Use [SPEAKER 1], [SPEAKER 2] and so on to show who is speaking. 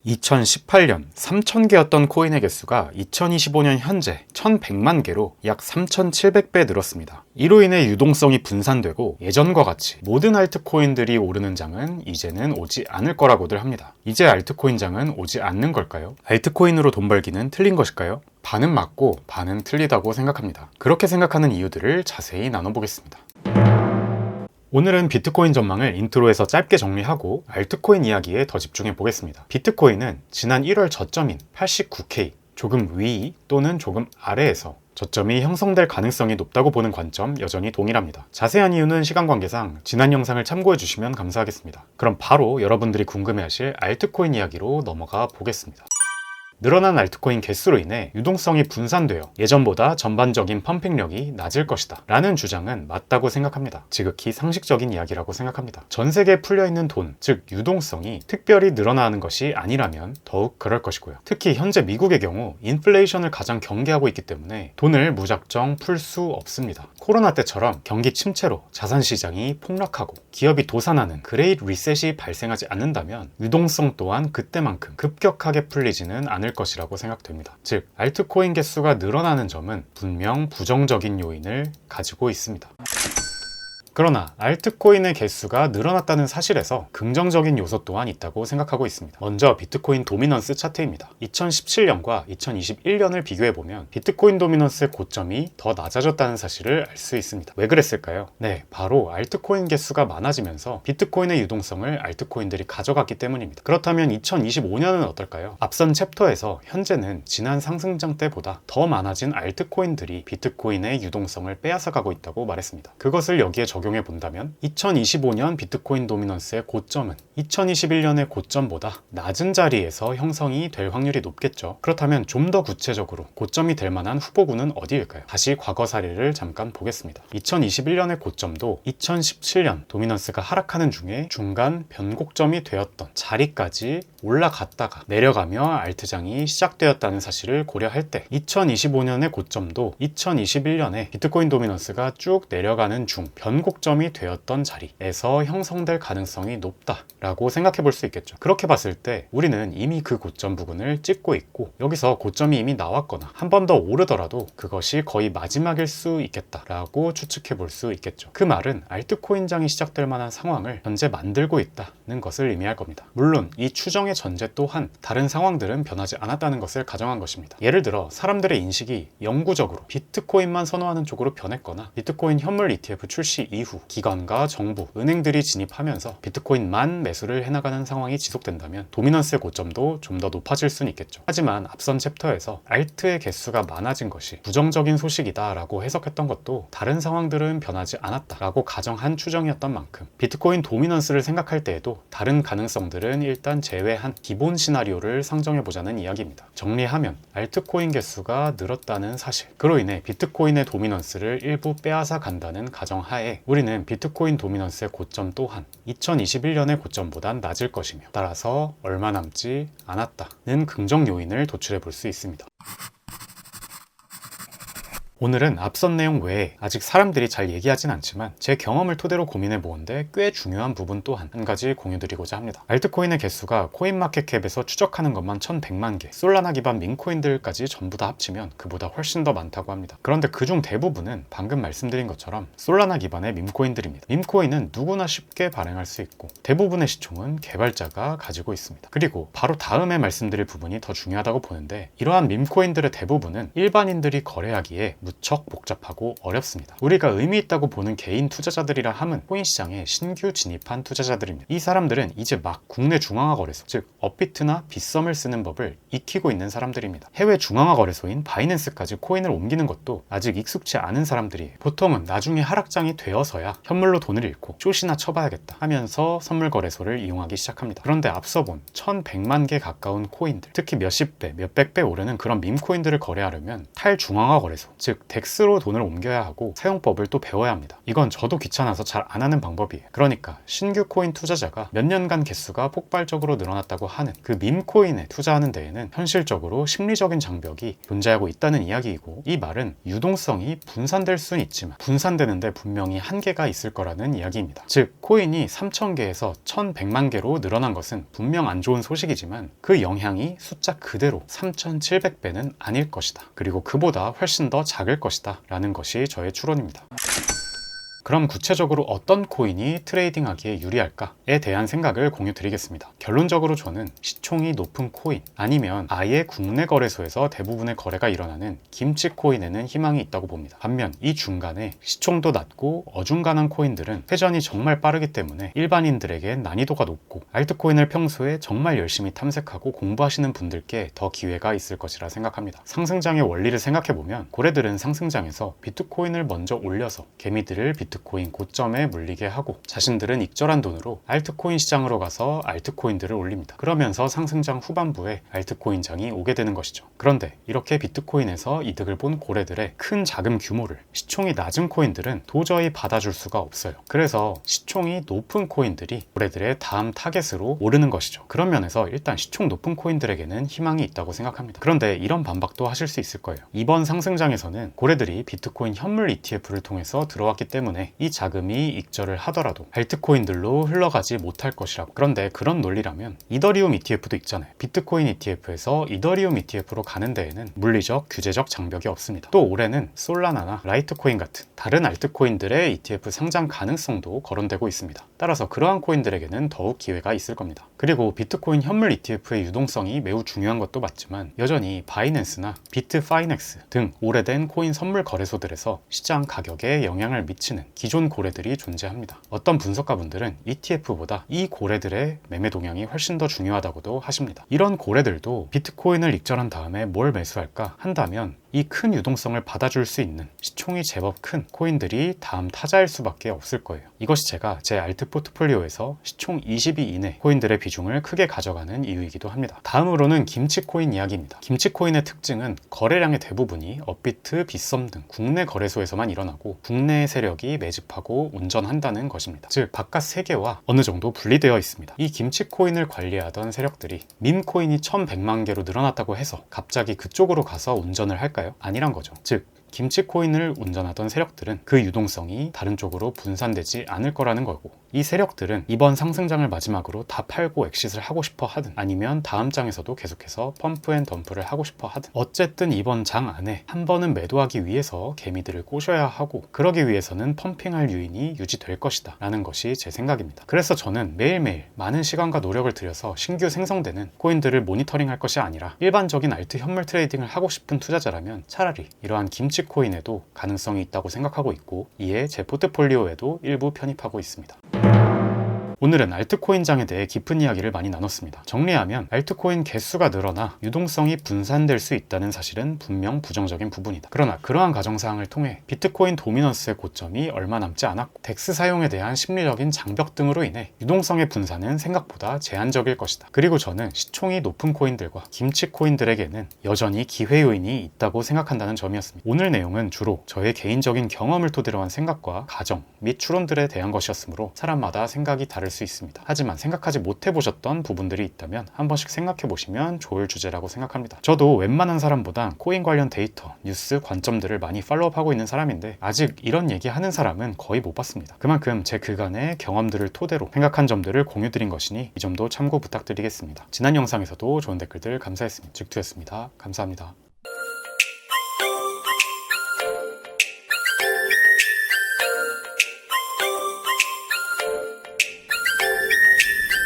[SPEAKER 1] 2018년 3,000개였던 코인의 개수가 2025년 현재 1,100만 개로 약 3,700배 늘었습니다. 이로 인해 유동성이 분산되고 예전과 같이 모든 알트코인들이 오르는 장은 이제는 오지 않을 거라고들 합니다. 이제 알트코인 장은 오지 않는 걸까요? 알트코인으로 돈 벌기는 틀린 것일까요? 반은 맞고 반은 틀리다고 생각합니다. 그렇게 생각하는 이유들을 자세히 나눠보겠습니다. 오늘은 비트코인 전망을 인트로에서 짧게 정리하고 알트코인 이야기에 더 집중해 보겠습니다. 비트코인은 지난 1월 저점인 89K, 조금 위 또는 조금 아래에서 저점이 형성될 가능성이 높다고 보는 관점 여전히 동일합니다. 자세한 이유는 시간 관계상 지난 영상을 참고해 주시면 감사하겠습니다. 그럼 바로 여러분들이 궁금해하실 알트코인 이야기로 넘어가 보겠습니다. 늘어난 알트코인 개수로 인해 유동성이 분산되어 예전보다 전반적인 펌핑력이 낮을 것이다 라는 주장은 맞다고 생각합니다. 지극히 상식적인 이야기라고 생각합니다. 전 세계에 풀려있는 돈, 즉 유동성이 특별히 늘어나는 것이 아니라면 더욱 그럴 것이고요. 특히 현재 미국의 경우 인플레이션을 가장 경계하고 있기 때문에 돈을 무작정 풀 수 없습니다. 코로나 때처럼 경기 침체로 자산시장이 폭락하고 기업이 도산하는 그레이트 리셋이 발생하지 않는다면 유동성 또한 그때만큼 급격하게 풀리지는 않을 것이라고 생각됩니다. 즉, 알트코인 개수가 늘어나는 점은 분명 부정적인 요인을 가지고 있습니다. 그러나 알트코인의 개수가 늘어났다는 사실에서 긍정적인 요소 또한 있다고 생각하고 있습니다. 먼저 비트코인 도미넌스 차트입니다. 2017년과 2021년을 비교해보면 비트코인 도미넌스의 고점이 더 낮아졌다는 사실을 알 수 있습니다. 왜 그랬을까요? 네, 바로 알트코인 개수가 많아지면서 비트코인의 유동성을 알트코인들이 가져갔기 때문입니다. 그렇다면 2025년은 어떨까요? 앞선 챕터에서 현재는 지난 상승장 때보다 더 많아진 알트코인들이 비트코인의 유동성을 빼앗아가고 있다고 말했습니다. 그것을 여기에 적용해 본다면 2025년 비트코인 도미넌스의 고점은 2021년의 고점보다 낮은 자리에서 형성이 될 확률이 높겠죠. 그렇다면 좀 더 구체적으로 고점이 될 만한 후보군은 어디일까요? 다시 과거 사례를 잠깐 보겠습니다. 2021년의 고점도 2017년 도미넌스가 하락하는 중에 중간 변곡점이 되었던 자리까지 올라갔다가 내려가며 알트장이 시작되었다는 사실을 고려할 때 2025년의 고점도 2021년에 비트코인 도미넌스가 쭉 내려가는 중 변곡점이 되었던 자리에서 형성될 가능성이 높다라고 생각해 볼 수 있겠죠. 그렇게 봤을 때 우리는 이미 그 고점 부근을 찍고 있고 여기서 고점이 이미 나왔거나 한 번 더 오르더라도 그것이 거의 마지막일 수 있겠다라고 추측해 볼 수 있겠죠. 그 말은 알트코인장이 시작될 만한 상황을 현재 만들고 있다는 것을 의미할 겁니다. 물론 이 추정의 전제 또한 다른 상황들은 변하지 않았다는 것을 가정한 것입니다. 예를 들어 사람들의 인식이 영구적으로 비트코인만 선호하는 쪽으로 변했거나 비트코인 현물 ETF 출시 이후 기관과 정부, 은행들이 진입하면서 비트코인만 매수를 해나가는 상황이 지속된다면 도미넌스의 고점도 좀 더 높아질 수는 있겠죠. 하지만 앞선 챕터에서 알트의 개수가 많아진 것이 부정적인 소식이다 라고 해석했던 것도 다른 상황들은 변하지 않았다 라고 가정한 추정이었던 만큼 비트코인 도미넌스를 생각할 때에도 다른 가능성들은 일단 제외한 기본 시나리오를 상정해보자는 이야기입니다. 정리하면 알트코인 개수가 늘었다는 사실, 그로 인해 비트코인의 도미넌스를 일부 빼앗아 간다는 가정하에 우리는 비트코인 도미넌스의 고점 또한 2021년의 고점보단 낮을 것이며 따라서 얼마 남지 않았다는 긍정 요인을 도출해 볼 수 있습니다. 오늘은 앞선 내용 외에 아직 사람들이 잘 얘기하진 않지만 제 경험을 토대로 고민해 보는데 꽤 중요한 부분 또한 한 가지 공유드리고자 합니다. 알트코인의 개수가 코인마켓캡에서 추적하는 것만 1100만 개, 솔라나 기반 밈코인들까지 전부 다 합치면 그보다 훨씬 더 많다고 합니다. 그런데 그중 대부분은 방금 말씀드린 것처럼 솔라나 기반의 밈코인들입니다. 밈코인은 누구나 쉽게 발행할 수 있고 대부분의 시총은 개발자가 가지고 있습니다. 그리고 바로 다음에 말씀드릴 부분이 더 중요하다고 보는데 이러한 밈코인들의 대부분은 일반인들이 거래하기에 무척 복잡하고 어렵습니다. 우리가 의미 있다고 보는 개인 투자자들이라 함은 코인 시장에 신규 진입한 투자자들입니다. 이 사람들은 이제 막 국내 중앙화 거래소, 즉 업비트나 빗썸을 쓰는 법을 익히고 있는 사람들입니다. 해외 중앙화 거래소인 바이낸스까지 코인을 옮기는 것도 아직 익숙치 않은 사람들이 보통은 나중에 하락장이 되어서야 현물로 돈을 잃고 숏이나 쳐봐야겠다 하면서 선물 거래소를 이용하기 시작합니다. 그런데 앞서 본 1100만 개 가까운 코인들, 특히 몇십 배, 몇백 배 오르는 그런 밈코인들을 거래하려면 탈중앙화 거래소, 즉 즉 덱스로 돈을 옮겨야 하고 사용법을 또 배워야 합니다. 이건 저도 귀찮아서 잘 안 하는 방법이에요. 그러니까 신규 코인 투자자가 몇 년간 개수가 폭발적으로 늘어났다고 하는 그 밈코인에 투자하는 데에는 현실적으로 심리적인 장벽이 존재하고 있다는 이야기이고, 이 말은 유동성이 분산될 수는 있지만 분산되는데 분명히 한계가 있을 거라는 이야기입니다. 즉 코인이 3,000개에서 1,100만 개로 늘어난 것은 분명 안 좋은 소식이지만 그 영향이 숫자 그대로 3,700배는 아닐 것이다. 그리고 그보다 훨씬 더 작을 것이다 라는 것이 저의 추론입니다. 그럼 구체적으로 어떤 코인이 트레이딩하기에 유리할까에 대한 생각을 공유 드리겠습니다. 결론적으로 저는 시총이 높은 코인, 아니면 아예 국내 거래소에서 대부분의 거래가 일어나는 김치 코인에는 희망이 있다고 봅니다. 반면 이 중간에 시총도 낮고 어중간한 코인들은 회전이 정말 빠르기 때문에 일반인들에겐 난이도가 높고, 알트코인을 평소에 정말 열심히 탐색하고 공부하시는 분들께 더 기회가 있을 것이라 생각합니다. 상승장의 원리를 생각해보면 고래들은 상승장에서 비트코인을 먼저 올려서 개미들을 비트코인 고점에 물리게 하고, 자신들은 익절한 돈으로 알트코인 시장으로 가서 알트코인들을 올립니다. 그러면서 상승장 후반부에 알트코인장이 오게 되는 것이죠. 그런데 이렇게 비트코인에서 이득을 본 고래들의 큰 자금 규모를 시총이 낮은 코인들은 도저히 받아줄 수가 없어요. 그래서 시총이 높은 코인들이 고래들의 다음 타겟으로 오르는 것이죠. 그런 면에서 일단 시총 높은 코인들에게는 희망이 있다고 생각합니다. 그런데 이런 반박도 하실 수 있을 거예요. 이번 상승장에서는 고래들이 비트코인 현물 ETF를 통해서 들어왔기 때문에 이 자금이 익절을 하더라도 알트코인들로 흘러가지 못할 것이라고. 그런데 그런 논리라면 이더리움 ETF도 있잖아요. 비트코인 ETF에서 이더리움 ETF로 가는 데에는 물리적, 규제적 장벽이 없습니다. 또 올해는 솔라나나 라이트코인 같은 다른 알트코인들의 ETF 상장 가능성도 거론되고 있습니다. 따라서 그러한 코인들에게는 더욱 기회가 있을 겁니다. 그리고 비트코인 현물 ETF의 유동성이 매우 중요한 것도 맞지만 여전히 바이낸스나 비트파이넥스 등 오래된 코인 선물 거래소들에서 시장 가격에 영향을 미치는 기존 고래들이 존재합니다. 어떤 분석가분들은 ETF보다 이 고래들의 매매 동향이 훨씬 더 중요하다고도 하십니다. 이런 고래들도 비트코인을 익절한 다음에 뭘 매수할까 한다면 이 큰 유동성을 받아줄 수 있는 시총이 제법 큰 코인들이 다음 타자일 수밖에 없을 거예요. 이것이 제가 제 알트 포트폴리오에서 시총 20위 이내 코인들의 비중을 크게 가져가는 이유이기도 합니다. 다음으로는 김치코인 이야기입니다. 김치코인의 특징은 거래량의 대부분이 업비트, 빗썸 등 국내 거래소에서만 일어나고 국내 세력이 매집하고 운전한다는 것입니다. 즉 바깥 세계와 어느 정도 분리되어 있습니다. 이 김치코인을 관리하던 세력들이 밈코인이 1,100만 개로 늘어났다고 해서 갑자기 그쪽으로 가서 운전을 할까요? 아니란 거죠. 즉 김치코인을 운전하던 세력들은 그 유동성이 다른 쪽으로 분산되지 않을 거라는 거고, 이 세력들은 이번 상승장을 마지막으로 다 팔고 엑싯을 하고 싶어 하든 아니면 다음 장에서도 계속해서 펌프 앤 덤프를 하고 싶어 하든 어쨌든 이번 장 안에 한 번은 매도하기 위해서 개미들을 꼬셔야 하고, 그러기 위해서는 펌핑할 유인이 유지될 것이다 라는 것이 제 생각입니다. 그래서 저는 매일매일 많은 시간과 노력을 들여서 신규 생성되는 코인들을 모니터링할 것이 아니라 일반적인 알트 현물 트레이딩을 하고 싶은 투자자라면 차라리 이러한 김치코인에도 가능성이 있다고 생각하고 있고, 이에 제 포트폴리오에도 일부 편입하고 있습니다. 오늘은 알트코인장에 대해 깊은 이야기를 많이 나눴습니다. 정리하면 알트코인 개수가 늘어나 유동성이 분산될 수 있다는 사실은 분명 부정적인 부분이다. 그러나 그러한 가정사항을 통해 비트코인 도미넌스의 고점이 얼마 남지 않았고 덱스 사용에 대한 심리적인 장벽 등으로 인해 유동성의 분산은 생각보다 제한적일 것이다. 그리고 저는 시총이 높은 코인들과 김치 코인들에게는 여전히 기회 요인이 있다고 생각한다는 점이었습니다. 오늘 내용은 주로 저의 개인적인 경험을 토대로 한 생각과 가정 및 추론들에 대한 것이었으므로 사람마다 생각이 다를 수 있습니다. 하지만 생각하지 못해 보셨던 부분들이 있다면 한 번씩 생각해 보시면 좋을 주제라고 생각합니다. 저도 웬만한 사람보다 코인 관련 데이터, 뉴스, 관점들을 많이 팔로우하고 있는 사람인데 아직 이런 얘기하는 사람은 거의 못 봤습니다. 그만큼 제 그간의 경험들을 토대로 생각한 점들을 공유드린 것이니 이 점도 참고 부탁드리겠습니다. 지난 영상에서도 좋은 댓글들 감사했습니다. 직투였습니다. 감사합니다.